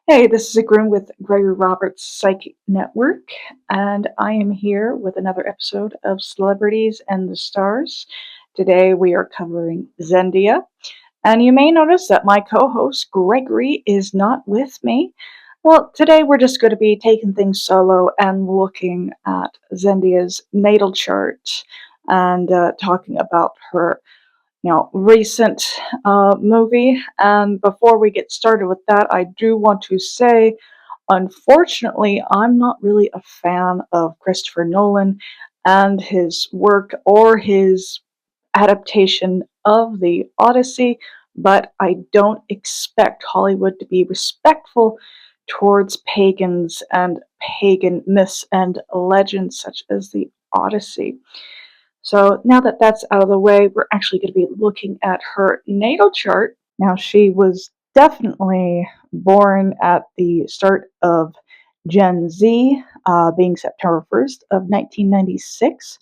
Hey, this is Sigrún with Gregory Roberts Psychic Network, and I am here with another episode of Celebrities and the Stars. Today we are covering Zendaya, and you may notice that my co-host Gregory is not with me. Well, today we're just going to be taking things solo and looking at Zendaya's natal chart and talking about her recent movie. And before we get started with that, I do want to say, unfortunately, I'm not really a fan of Christopher Nolan and his work or his adaptation of the Odyssey, but I don't expect Hollywood to be respectful towards pagans and pagan myths and legends such as the Odyssey. So now that that's out of the way, we're actually going to be looking at her natal chart. Now, she was definitely born at the start of Gen Z, being September 1st of 1996,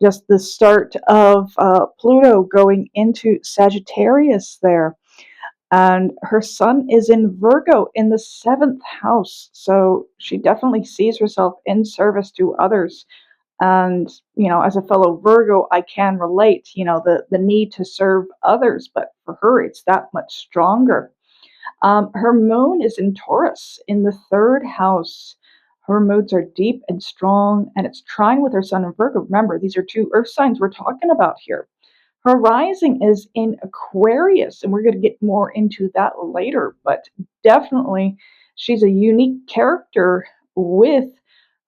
just the start of Pluto going into Sagittarius there. And her sun is in Virgo in the seventh house. So she definitely sees herself in service to others. And, as a fellow Virgo, I can relate, the need to serve others, but for her, it's that much stronger. Her moon is in Taurus in the third house. Her moods are deep and strong, and it's trine with her sun in Virgo. Remember, these are two earth signs we're talking about here. Her rising is in Aquarius, and we're going to get more into that later, but definitely she's a unique character with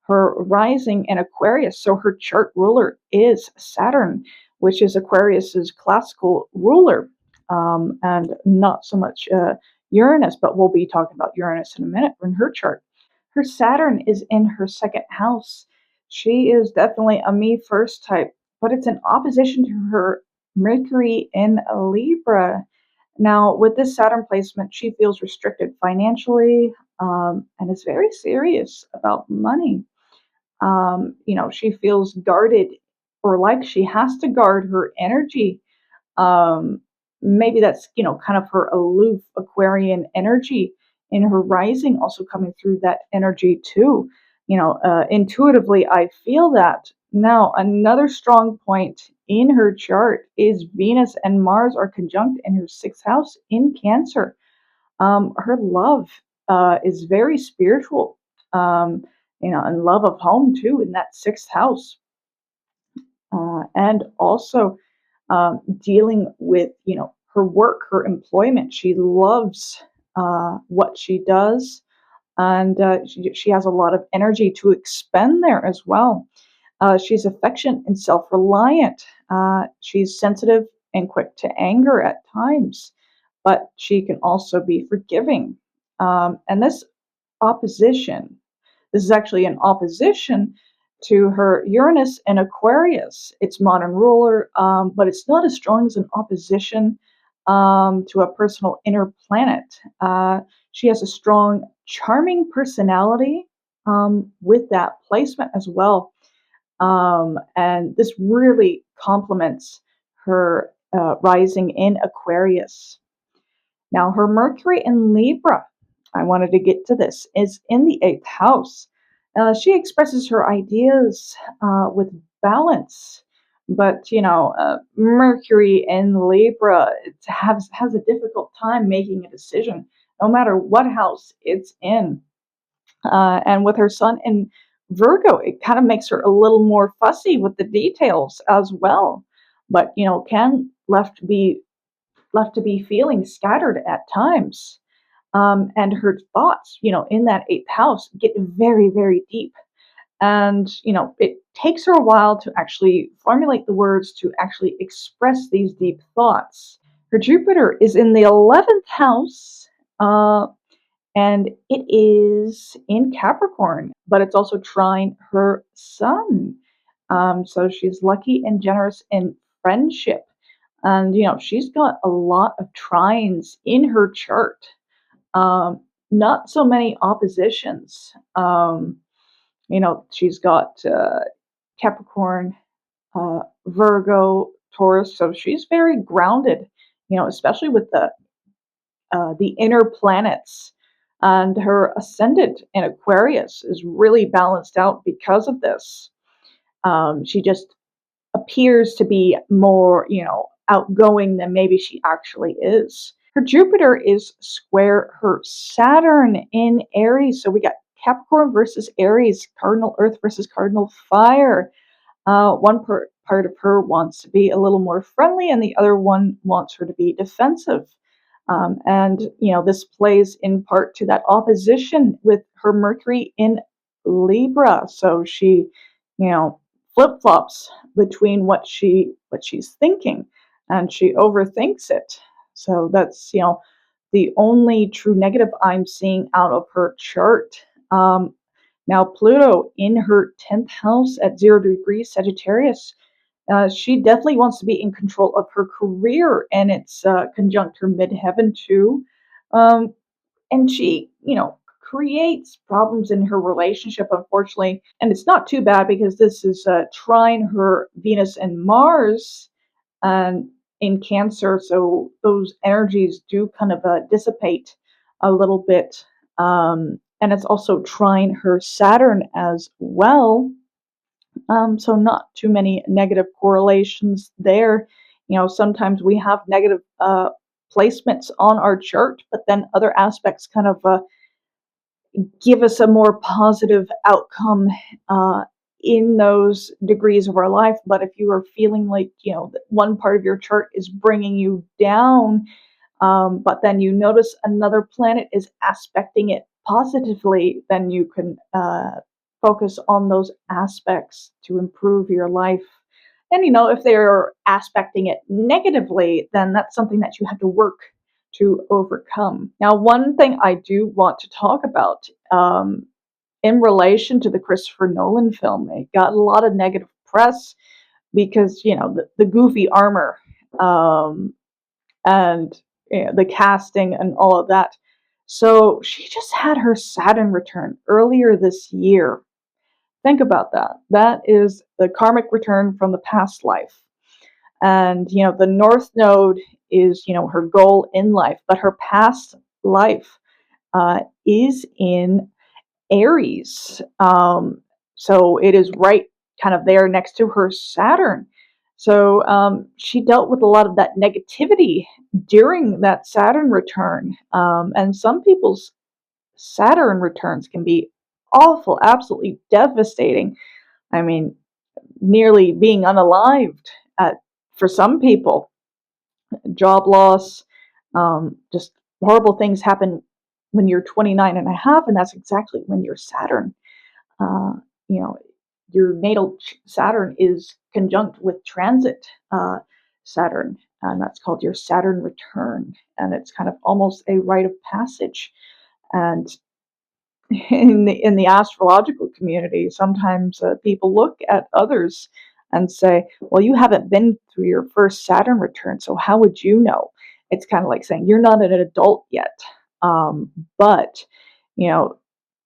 her rising in Aquarius. So her chart ruler is Saturn, which is Aquarius's classical ruler, and not so much Uranus, but we'll be talking about Uranus in a minute in her chart. Her Saturn is in her second house. She is definitely a me first type, but it's in opposition to her Mercury in Libra. Now, with this Saturn placement, she feels restricted financially, and is very serious about money. She feels guarded, or like she has to guard her energy. Um, Maybe that's, kind of her aloof Aquarian energy in her rising also coming through that energy too. Intuitively, I feel that. Now, another strong point in her chart is Venus and Mars are conjunct in her sixth house in Cancer. Her love is very spiritual, and love of home too in that sixth house. And also dealing with, her work, her employment. She loves what she does, and she has a lot of energy to expend there as well. She's affectionate and self reliant. She's sensitive and quick to anger at times, but she can also be forgiving. And this is actually an opposition to her Uranus and Aquarius, its modern ruler, but it's not as strong as an opposition to a personal inner planet. She has a strong, charming personality with that placement as well. And this really complements her rising in Aquarius. Now, her Mercury in Libra, I wanted to get to this, is in the eighth house. She expresses her ideas with balance, but Mercury in Libra has a difficult time making a decision, no matter what house it's in. And with her sun in Virgo, it kind of makes her a little more fussy with the details as well, but can left to be feeling scattered at times. And her thoughts, in that eighth house get very, very deep. And, it takes her a while to actually formulate the words to actually express these deep thoughts. Her Jupiter is in the 11th house, and it is in Capricorn, but it's also trine her sun. So she's lucky and generous in friendship. And, she's got a lot of trines in her chart. Not so many oppositions. She's got Capricorn, Virgo, Taurus, so she's very grounded. Especially with the inner planets. And her ascendant in Aquarius is really balanced out because of this. She just appears to be more, outgoing than maybe she actually is. Her Jupiter is square her Saturn in Aries. So we got Capricorn versus Aries, cardinal earth versus cardinal fire. One part of her wants to be a little more friendly, and the other one wants her to be defensive. And, this plays in part to that opposition with her Mercury in Libra. So she, flip flops between what she's thinking, and she overthinks it. So that's, the only true negative I'm seeing out of her chart. Now, Pluto in her 10th house at 0 degrees Sagittarius, she definitely wants to be in control of her career, and it's conjunct her midheaven too. Um, and she, creates problems in her relationship, unfortunately. And it's not too bad because this is trine her Venus and Mars and in Cancer, so those energies do kind of dissipate a little bit. And it's also trine her Saturn as well. So not too many negative correlations there. Sometimes we have negative placements on our chart, but then other aspects kind of give us a more positive outcome in those degrees of our life. But if you are feeling like, that one part of your chart is bringing you down, but then you notice another planet is aspecting it positively, then you can focus on those aspects to improve your life. And, if they're aspecting it negatively, then that's something that you have to work to overcome. Now, one thing I do want to talk about in relation to the Christopher Nolan film, it got a lot of negative press because, the goofy armor and the casting and all of that. So she just had her Saturn return earlier this year. Think about that. That is the karmic return from the past life. And, the North Node is, her goal in life, but her past life is in Aries. So it is right kind of there next to her Saturn. So she dealt with a lot of that negativity during that Saturn return. And some people's Saturn returns can be awful, absolutely devastating. I mean, nearly being unalived for some people, job loss, just horrible things happen when you're 29 and a half, and that's exactly when your Saturn, uh, you know, your natal Saturn is conjunct with transit Saturn, and that's called your Saturn return, and it's kind of almost a rite of passage. And in the astrological community, sometimes people look at others and say, "Well, you haven't been through your first Saturn return, so how would you know?" It's kind of like saying you're not an adult yet, but you know,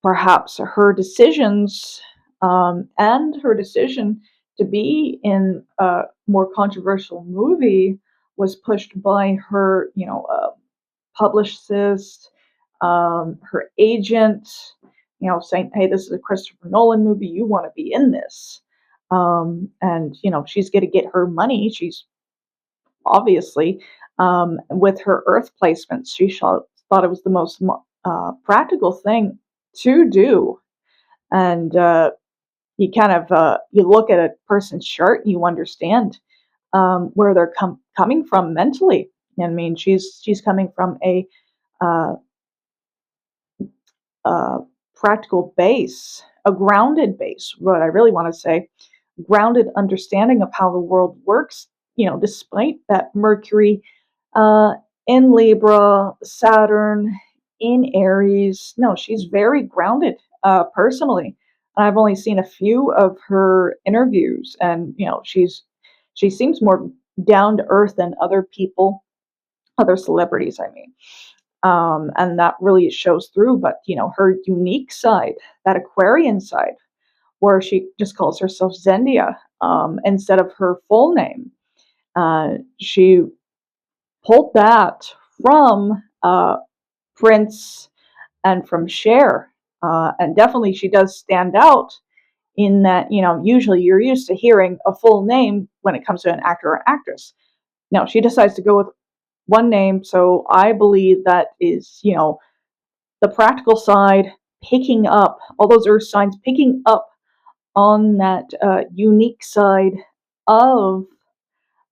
perhaps her decisions and her decision to be in a more controversial movie was pushed by her, publicist, her agent, saying, "Hey, this is a Christopher Nolan movie. You want to be in this." And, she's going to get her money. She's obviously, with her Earth placements, thought it was the most practical thing to do. And you kind of, you look at a person's chart and you understand where they're coming from mentally. I mean, she's coming from uh, a practical base, a grounded base, what I really want to say, grounded understanding of how the world works, despite that Mercury uh, in Libra, Saturn in Aries. No, she's very grounded personally. I've only seen a few of her interviews, and she seems more down to earth than other people, other celebrities. I mean, and that really shows through. But her unique side, that Aquarian side, where she just calls herself Zendaya instead of her full name, she pulled that from Prince and from Cher. And definitely she does stand out in that, usually you're used to hearing a full name when it comes to an actor or actress. Now she decides to go with one name, so I believe that is, the practical side, picking up all those earth signs, picking up on that unique side of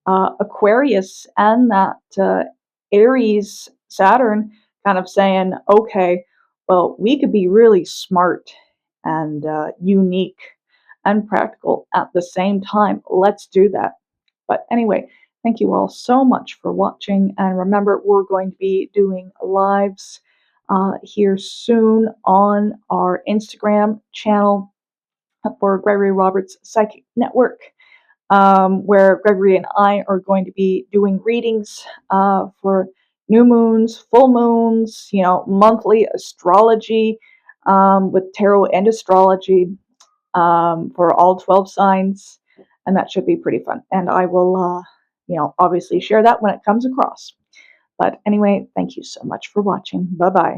Aquarius and that Aries Saturn, kind of saying, okay, well, we could be really smart and unique and practical at the same time. Let's do that. But anyway, thank you all so much for watching. And remember, we're going to be doing lives here soon on our Instagram channel for Gregory Roberts Psychic Network, where Gregory and I are going to be doing readings for new moons, full moons, monthly astrology with tarot and astrology for all 12 signs. And that should be pretty fun. And I will, obviously share that when it comes across. But anyway, thank you so much for watching. Bye bye.